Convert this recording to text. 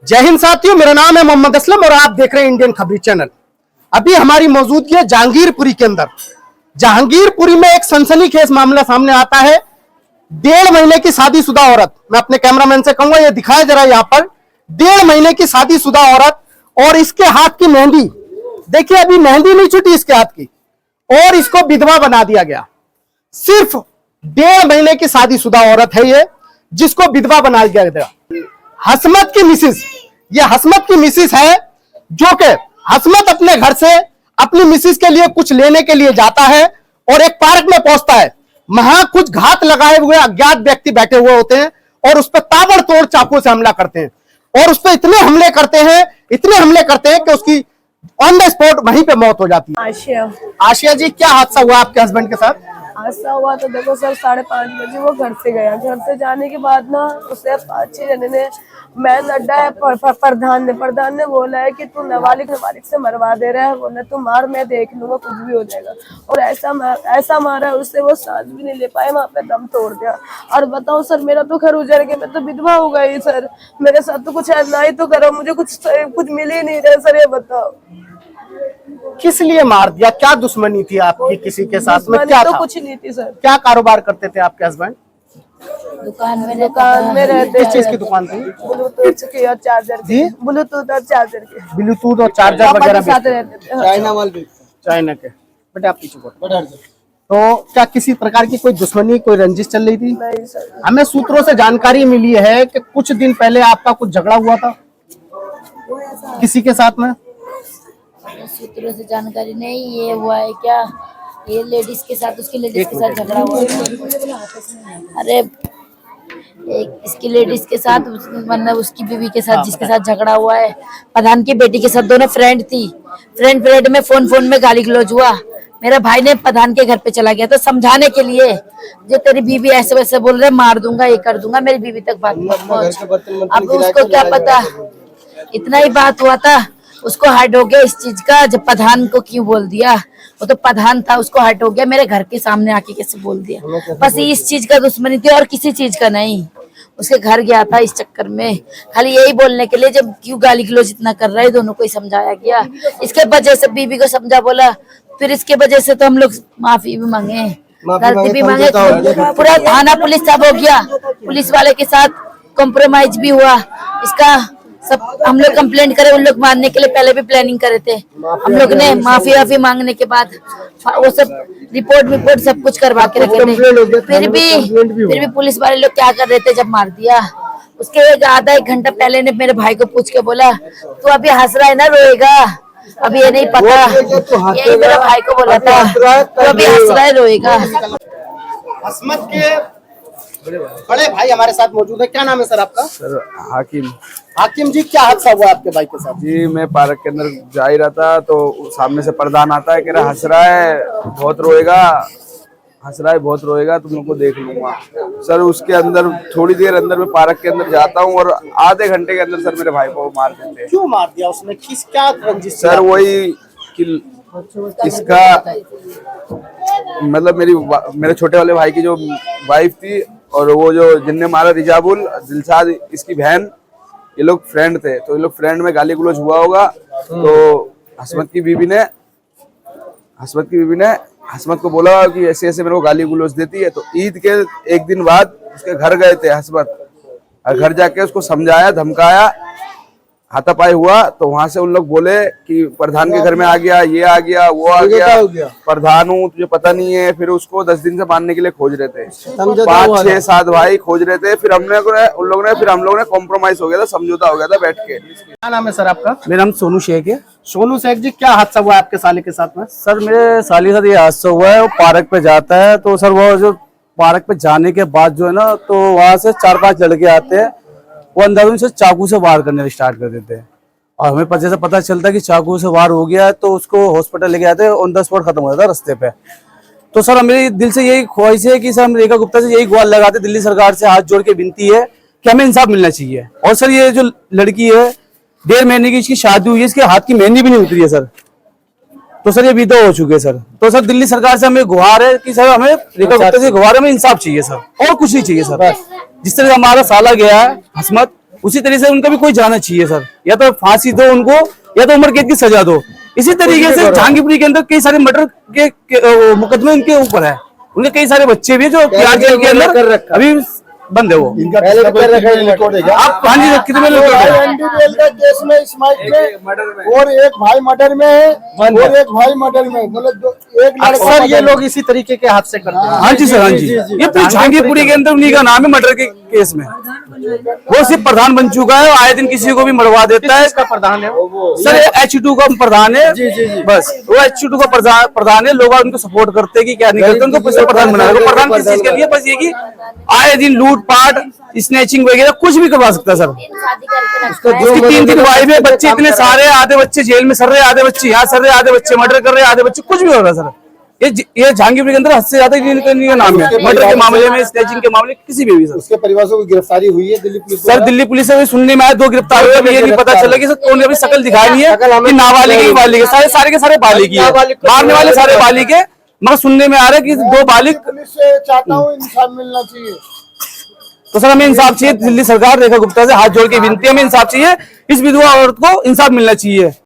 जय हिंद साथियों, मेरा नाम है मोहम्मद असलम और आप देख रहे हैं इंडियन खबरी चैनल। अभी हमारी मौजूदगी है जहांगीरपुरी के अंदर। जहांगीरपुरी में एक सनसनीखेज मामला सामने आता है। 1.5 महीने की शादीशुदा औरत, मैं अपने कैमरामैन से कहूंगा ये दिखाए जरा यहाँ पर। 1.5 महीने की शादीशुदा औरत और इसके हाथ की मेहंदी देखिए, अभी मेहंदी नहीं छूटी इसके हाथ की और इसको विधवा बना दिया गया। सिर्फ 1.5 महीने की शादीशुदा औरत है ये, जिसको विधवा बना दिया गया। हसमत की मिसिस, ये हसमत की मिसिस है, जो कि हसमत अपने घर से अपनी मिसिस के लिए कुछ लेने के लिए जाता है और एक पार्क में पहुंचता है। वहां कुछ घात लगाए हुए अज्ञात व्यक्ति बैठे हुए होते हैं और उस पर ताबड़तोड़ चाकू से हमला करते हैं और उस पर इतने हमले करते हैं कि उसकी ऑन द स्पॉट वहीं पे मौत हो जाती है। आशिया जी, क्या हादसा हुआ आपके हस्बैंड के साथ? हादसा हुआ तो देखो सर, 5:30 बजे वो घर से गया। घर से जाने के बाद ना उसे 5-6 जने ने, मैन अड्डा है प्रधान ने बोला है कि तू नाबालिग से मरवा दे रहा है, बोला तू मार, मैं देख लूंगा, कुछ भी हो जाएगा। और ऐसा मारा उससे वो सांस भी नहीं ले पाए, वहाँ पे दम तोड़ दिया। और बताओ सर, मेरा तो घर उजड़ गया, मैं तो विधवा हो गई सर। मेरे साथ तो कुछ ना ही तो करो, मुझे कुछ मिल ही नहीं रहा सर, ये बताओ। किस लिए मार दिया? क्या दुश्मनी थी आपकी किसी के साथ में? क्या तो था? कुछ नहीं थी सर। क्या कारोबार करते थे आपके हस्बैंड? दुकान में रहते। किस चीज की दुकान थी? ब्लूटूथ की और चार्जर की। ब्लूटूथ और चार्जर के। ब्लूटूथ और चार्जर वगैरह साथ रहते थे। चाइना माल भी, चाइना के। बेटे आप पीछे तो क्या किसी प्रकार की कोई दुश्मनी, कोई रंजिश चल रही थी? नहीं सर। हमें सूत्रों से जानकारी मिली है कि कुछ दिन पहले आपका कुछ झगड़ा हुआ था किसी के साथ में। सूत्रों से जानकारी नहीं, ये हुआ है क्या, ये लेडीज के साथ, उसकी लेडीज के साथ झगड़ा हुआ है। अरे इसकी लेडीज के साथ, मतलब उसकी बीवी के साथ, जिसके साथ झगड़ा हुआ है, प्रधान की बेटी के साथ, दोनों फ्रेंड थी। फ्रेंड में फोन में गाली गलौज हुआ। मेरा भाई ने प्रधान के घर पे चला गया था समझाने के लिए, जो तेरी बीवी ऐसे वैसे बोल रहे, मार दूंगा, ये कर दूंगा, मेरी बीवी तक बात मत पहुंच। अब उसको क्या पता, इतना ही बात हुआ था, उसको हर्ट हो गया इस चीज का। जब प्रधान को क्यों बोल दिया, वो तो प्रधान था, उसको हर्ट हो गया, मेरे घर के सामने आके कैसे बोल दिया। बस इस चीज का दुश्मनी थी और किसी चीज का नहीं। उसके घर गया था इस चक्कर में, खाली यही बोलने के लिए, जब क्यों गाली गलौज इतना कर रहा है। दोनों को ही समझाया गया, इसके वजह से बीबी को समझा बोला, फिर इसके वजह से तो हम लोग माफी भी मांगे, गलती भी मांगे। पूरा थाना पुलिस सब हो गया, पुलिस वाले के साथ कॉम्प्रोमाइज भी हुआ इसका। सब हम लोग कंप्लेंट करे, उन लोग मारने के लिए पहले भी प्लानिंग करे थे। हम लोग ने माफी मांगने के बाद वो सब रिपोर्ट सब कुछ करवा के रखे थे। फिर भी पुलिस वाले लोग क्या कर रहे थे जब मार दिया। उसके आधा 1 घंटा पहले ने मेरे भाई को पूछ के बोला, तू अभी हंस रहा है ना, रोएगा? अभी ये नहीं पता, यही मेरा भाई को बोला था, तू अभी हंस रहा है, रोएगा। हसमत के बड़े भाई हमारे साथ मौजूद है। क्या नाम है सर आपका? सर हाकिम। हाकिम जी, क्या हादसा हुआ आपके भाई के साथ? जी, मैं पार्क के अंदर जा ही रहा था तो सामने से प्रधान आता है, कह रहा हंस रहा है बहुत रोएगा, हंस रहा है बहुत रोएगा, तुम लोग को देख लूंगा। सर उसके अंदर थोड़ी देर अंदर मैं पार्क के अंदर जाता हूँ और आधे घंटे के अंदर सर मेरे भाई को मार देते हैं। क्यों मार दिया उसने? किस क्या रंजिश? सर वही कि इसका मतलब मेरे छोटे वाले भाई की जो वाइफ थी और वो जो जिनने मारा रिजाबुल, दिलशाद इसकी बहन, ये लोग फ्रेंड थे। तो ये लोग फ्रेंड में गाली गलौज हुआ होगा। तो हसमत की बीवी ने हसमत को बोला कि ऐसे ऐसे मेरे को गाली गलौज देती है। तो ईद के 1 दिन बाद उसके घर गए थे हसमत, और घर जाके उसको समझाया, धमकाया, हाथापाई हुआ। तो वहां से उन लोग बोले कि प्रधान के घर में आ गया, ये आ गया, वो आ गया, प्रधान हूँ तुझे पता नहीं है। फिर उसको 10 दिन से मारने के लिए खोज रहे थे, 5, 6, 7 भाई खोज रहे थे। फिर हम लोग ने कॉम्प्रोमाइज हो गया था, समझौता हो गया था बैठ के। क्या नाम है सर आपका? मेरा नाम सोनू शेख है। सोनू शेख जी, क्या हादसा हुआ आपके साले के साथ में? सर मेरे साली के साथ ये हादसा हुआ है, वो पार्क पे जाता है। तो सर वो जो पार्क पे जाने के बाद जो है ना, तो वहां से 4-5 लड़के आते हैं, वो अंधाधुंध से चाकू से वार करने स्टार्ट कर देते हैं। और हमें जैसे पता चलता है कि चाकू से वार हो गया है, तो उसको हॉस्पिटल लेके आते हैं, ऑन द स्पॉट खत्म हो जाता है रास्ते पे। तो सर मेरी दिल से यही ख्वाहिश है कि सर हम रेखा गुप्ता से यही गुहार लगाते, दिल्ली सरकार से हाथ जोड़ के विनती है कि हमें इंसाफ मिलना चाहिए। और सर ये जो लड़की है, 1.5 महीने की इसकी शादी हुई है, इसके हाथ की मेहंदी भी नहीं उतरी है सर। तो सर ये विधवा हो चुके हैं सर। तो सर दिल्ली सरकार से हमें गुहार है कि सर हमें रेखा गुप्ता से गुहार है, हमें इंसाफ चाहिए सर, और कुछ नहीं चाहिए सर। जिस तरह हमारा साला गया है हसमत, उसी तरीके से उनका भी कोई जाना चाहिए सर, या तो फांसी दो उनको या तो उम्र कैद की सजा दो। इसी तरीके से जहांगीरपुरी के अंदर कई सारे मर्डर के मुकदमे उनके ऊपर है, उनके कई सारे बच्चे भी है जो तिहाड़ जेल के अंदर अभी बंद है वो। आप हाँ जी कितने लोग एनडीपीएल का केस में स्माइल में और एक भाई मर्डर में है और एक भाई मर्डर में, मतलब एक लड़का अक्सर ये लोग इसी तरीके के हादसे करते हैं। हाँ जी सर, हाँ जी, ये पूरी जहांगीरपुरी के अंदर उन्हीं का नाम है मर्डर के केस में। वो सिर्फ प्रधान बन चुका है, आए दिन किसी को भी मरवा देता है। इसका प्रधान है वो सर H2 का प्रधान है, बस वो H2 का प्रधान है। लोग उनको सपोर्ट करते हैं कि क्या नहीं करते, उनको प्रधान बना रहे। प्रधान किस चीज के लिए? बस ये कि आए दिन लूट पाट स्नैचिंग वगैरह कुछ भी करवा सकता है सर। शादी करके रखा है। उसकी 3 वाइफ है, बच्चे इतने सारे, आधे बच्चे जेल में सर रहे, आधे बच्चे यहाँ सर रहे, आधे बच्चे मर्डर कर रहे, आधे बच्चे कुछ भी हो रहा है सर। ये जहांगीरपुरी के अंदर हद से ज्यादा इनका नाम है मर्डर के मामले में, स्नैचिंग के मामले किसी भी सर। उसके परिवार से गिरफ्तारी हुई है Delhi police sir Delhi police से सुनने में आया 2 गिरफ्तार हुए, अभी ये नहीं पता चला कि सर कौन, अभी शकल दिखाई नहीं है कि नाबालिग ही बालिग है, सारे के सारे बालिग ही है, मारने वाले सारे बालिग है, मगर सुनने में आ रहा है कि 2 बालिग। पुलिस से चाहता हूँ इंसाफ मिलना चाहिए। तो सर हमें इंसाफ चाहिए, दिल्ली सरकार रेखा गुप्ता से हाथ जोड़ के विनती है, हमें इंसाफ चाहिए, इस विधवा औरत को इंसाफ मिलना चाहिए।